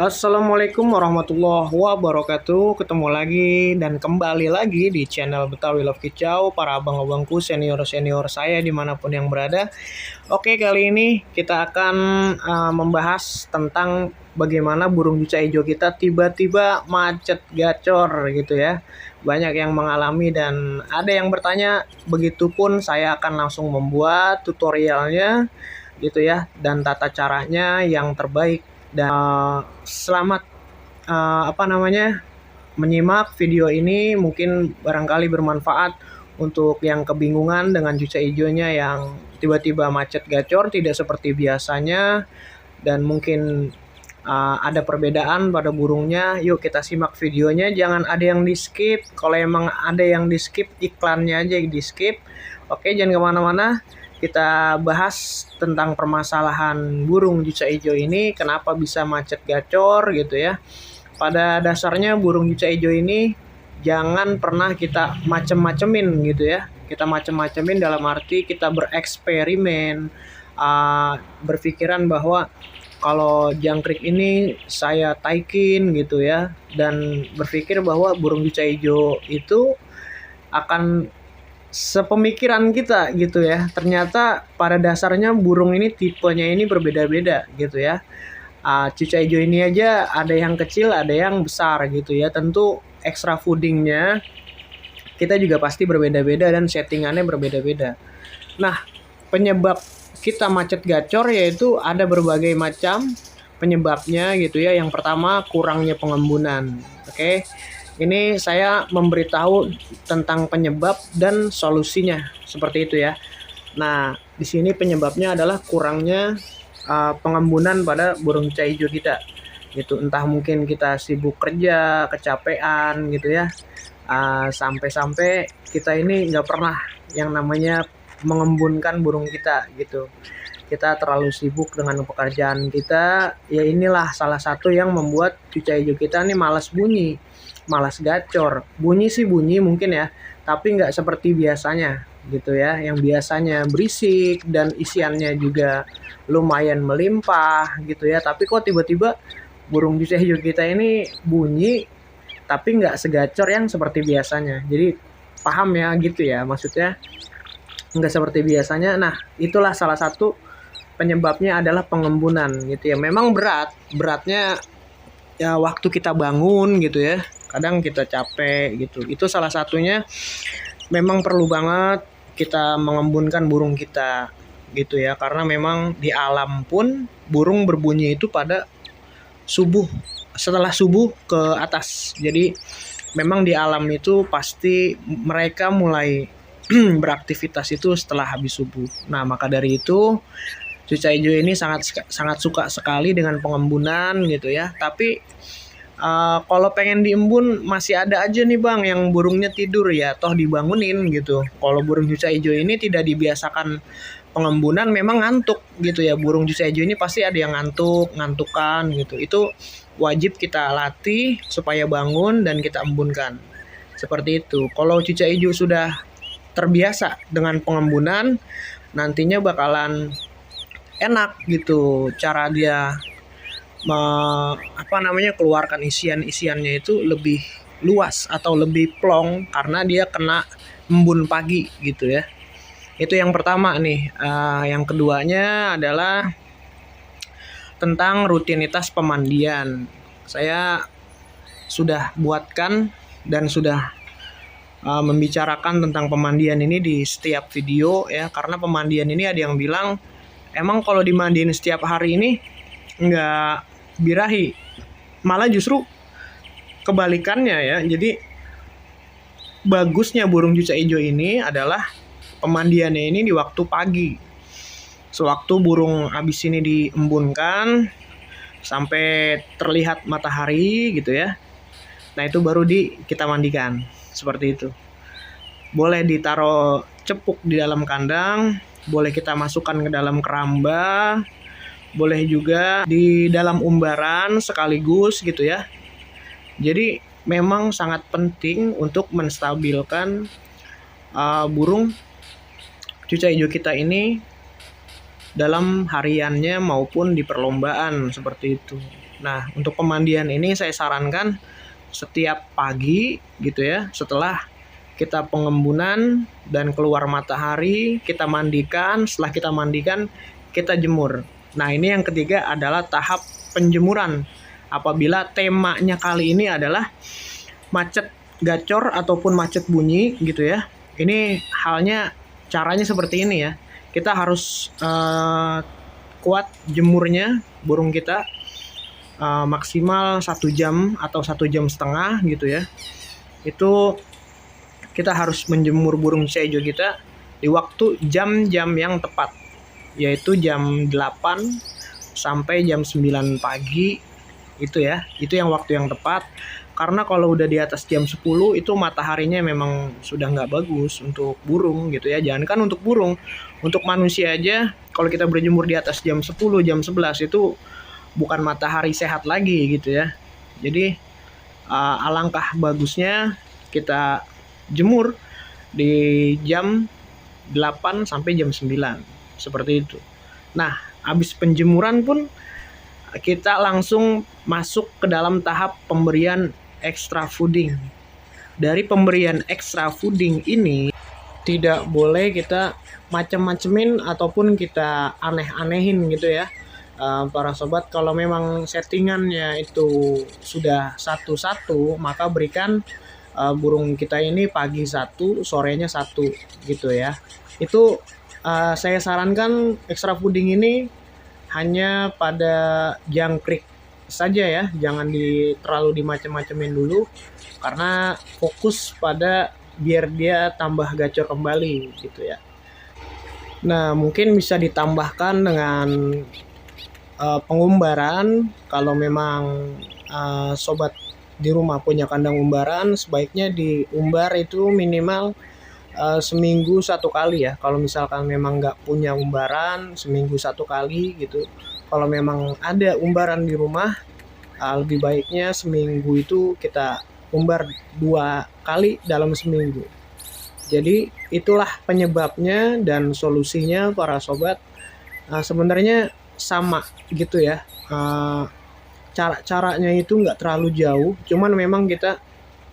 Assalamualaikum warahmatullahi wabarakatuh. Ketemu lagi dan kembali lagi di channel Betawi Love Kicau, para abang-abangku, senior-senior saya dimanapun yang berada. Oke, kali ini kita akan membahas tentang bagaimana burung juca hijau kita tiba-tiba macet gacor gitu ya. Banyak yang mengalami dan ada yang bertanya, begitupun saya akan langsung membuat tutorialnya gitu ya, dan tata caranya yang terbaik. Dan selamat menyimak video ini, mungkin barangkali bermanfaat untuk yang kebingungan dengan juca hijaunya yang tiba-tiba macet gacor tidak seperti biasanya, dan mungkin ada perbedaan pada burungnya. Yuk kita simak videonya, jangan ada yang di skip. Kalau emang ada yang di skip, iklannya aja di skip. Oke, jangan kemana-mana. Kita bahas tentang permasalahan burung juca hijau ini, kenapa bisa macet gacor gitu ya. Pada dasarnya burung juca hijau ini jangan pernah kita macem-macemin gitu ya. Kita macem-macemin dalam arti kita bereksperimen, berpikiran bahwa kalau jangkrik ini saya taikin gitu ya, dan berpikir bahwa burung juca hijau itu akan sepemikiran kita gitu ya. Ternyata pada dasarnya burung ini tipenya ini berbeda-beda gitu ya. Cuca hijau ini aja ada yang kecil, ada yang besar gitu ya. Tentu extra foodingnya kita juga pasti berbeda-beda dan settingannya berbeda-beda. Nah, penyebab kita macet gacor yaitu ada berbagai macam penyebabnya gitu ya. Yang pertama, kurangnya pengembunan. Oke. Ini saya memberitahu tentang penyebab dan solusinya seperti itu ya. Nah, di sini penyebabnya adalah kurangnya pengembunan pada burung juca hijau kita. Gitu, entah mungkin kita sibuk kerja, kecapean gitu ya. Sampai-sampai kita ini nggak pernah yang namanya mengembunkan burung kita gitu. Kita terlalu sibuk dengan pekerjaan kita, ya inilah salah satu yang membuat juca hijau kita nih malas bunyi, malas gacor. Bunyi sih bunyi mungkin ya, tapi nggak seperti biasanya gitu ya. Yang biasanya berisik dan isiannya juga lumayan melimpah gitu ya. Tapi kok tiba-tiba burung juca hijau kita ini bunyi, tapi nggak segacor yang seperti biasanya. Jadi paham ya gitu ya, maksudnya nggak seperti biasanya. Nah, itulah salah satu penyebabnya adalah pengembunan gitu ya. Memang beratnya ya waktu kita bangun gitu ya. Kadang kita capek gitu. Itu salah satunya, memang perlu banget kita mengembunkan burung kita gitu ya. Karena memang di alam pun burung berbunyi itu pada subuh, setelah subuh ke atas. Jadi memang di alam itu pasti mereka mulai beraktivitas itu setelah habis subuh. Nah, maka dari itu cuca hijau ini sangat suka sekali dengan pengembunan gitu ya. Tapi kalau pengen diembun masih ada aja nih bang yang burungnya tidur, ya toh dibangunin gitu. Kalau burung juca hijau ini tidak dibiasakan pengembunan, memang ngantuk gitu ya. Burung juca hijau ini pasti ada yang ngantukan gitu. Itu wajib kita latih supaya bangun dan kita embunkan. Seperti itu. Kalau cuca hijau sudah terbiasa dengan pengembunan, nantinya bakalan enak gitu cara dia keluarkan isiannya itu lebih luas atau lebih plong karena dia kena embun pagi gitu ya. Itu yang pertama nih. Yang keduanya adalah tentang rutinitas pemandian. Saya sudah buatkan dan sudah membicarakan tentang pemandian ini di setiap video ya. Karena pemandian ini ada yang bilang emang kalau dimandiin setiap hari ini nggak birahi, malah justru kebalikannya ya. Jadi bagusnya burung juca hijau ini adalah pemandiannya ini di waktu pagi, sewaktu burung habis ini diembunkan sampai terlihat matahari gitu ya. Nah, itu baru kita mandikan seperti itu. Boleh ditaruh cepuk di dalam kandang, boleh kita masukkan ke dalam keramba, boleh juga di dalam umbaran sekaligus gitu ya. Jadi memang sangat penting untuk menstabilkan burung cuca hijau kita ini dalam hariannya maupun di perlombaan seperti itu. Nah, untuk pemandian ini saya sarankan setiap pagi gitu ya, setelah kita pengembunan dan keluar matahari, kita mandikan. Setelah kita mandikan, kita jemur. Nah, ini yang ketiga adalah tahap penjemuran. Apabila temanya kali ini adalah macet gacor ataupun macet bunyi gitu ya. Ini halnya caranya seperti ini ya. Kita harus kuat jemurnya burung kita maksimal 1 jam atau 1,5 jam gitu ya. Itu kita harus menjemur burung cuca hijau kita di waktu jam-jam yang tepat, yaitu jam 8 sampai jam 9 pagi itu ya. Itu yang waktu yang tepat, karena kalau udah di atas jam 10 itu mataharinya memang sudah nggak bagus untuk burung gitu ya. Jangan kan untuk burung, untuk manusia aja kalau kita berjemur di atas jam 10, jam 11 itu bukan matahari sehat lagi gitu ya. Jadi alangkah bagusnya kita jemur di jam 8 sampai jam 9 seperti itu. Nah, habis penjemuran pun kita langsung masuk ke dalam tahap pemberian extra fooding. Dari pemberian extra fooding ini tidak boleh kita macem-macemin ataupun kita aneh-anehin gitu ya. Para sobat, kalau memang settingannya itu sudah satu-satu, maka berikan burung kita ini pagi satu, sorenya satu gitu ya. Itu saya sarankan extra fooding ini hanya pada jangkrik saja ya, jangan terlalu dimacem-macemin dulu, karena fokus pada biar dia tambah gacor kembali gitu ya. Nah, mungkin bisa ditambahkan dengan pengumbaran. Kalau memang sobat di rumah punya kandang umbaran, sebaiknya diumbar itu minimal seminggu 1 kali ya. Kalau misalkan memang nggak punya umbaran, seminggu 1 kali gitu. Kalau memang ada umbaran di rumah, lebih baiknya seminggu itu kita umbar 2 kali dalam seminggu. Jadi itulah penyebabnya dan solusinya para sobat. Sebenarnya sama gitu ya, cara-caranya itu nggak terlalu jauh, cuman memang kita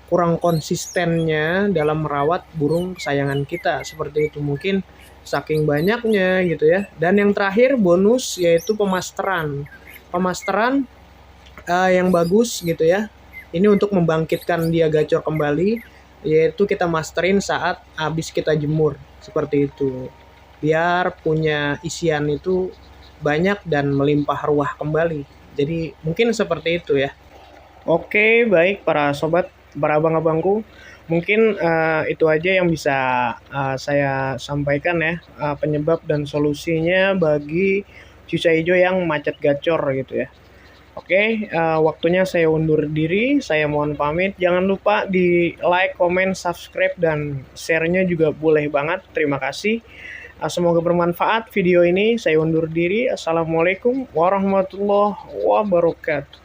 kurang konsistennya dalam merawat burung kesayangan kita seperti itu, mungkin saking banyaknya gitu ya. Dan yang terakhir bonus yaitu pemasteran yang bagus gitu ya. Ini untuk membangkitkan dia gacor kembali, yaitu kita masterin saat habis kita jemur seperti itu, biar punya isian itu banyak dan melimpah ruah kembali. Jadi mungkin seperti itu ya. Oke, baik para sobat, para abang-abangku, mungkin itu aja yang bisa saya sampaikan ya, penyebab dan solusinya bagi cuca hijau yang macet gacor gitu ya. Oke, waktunya saya undur diri, saya mohon pamit. Jangan lupa di like, comment, subscribe, dan share-nya juga boleh banget. Terima kasih. Semoga bermanfaat video ini. Saya undur diri. Assalamualaikum warahmatullahi wabarakatuh.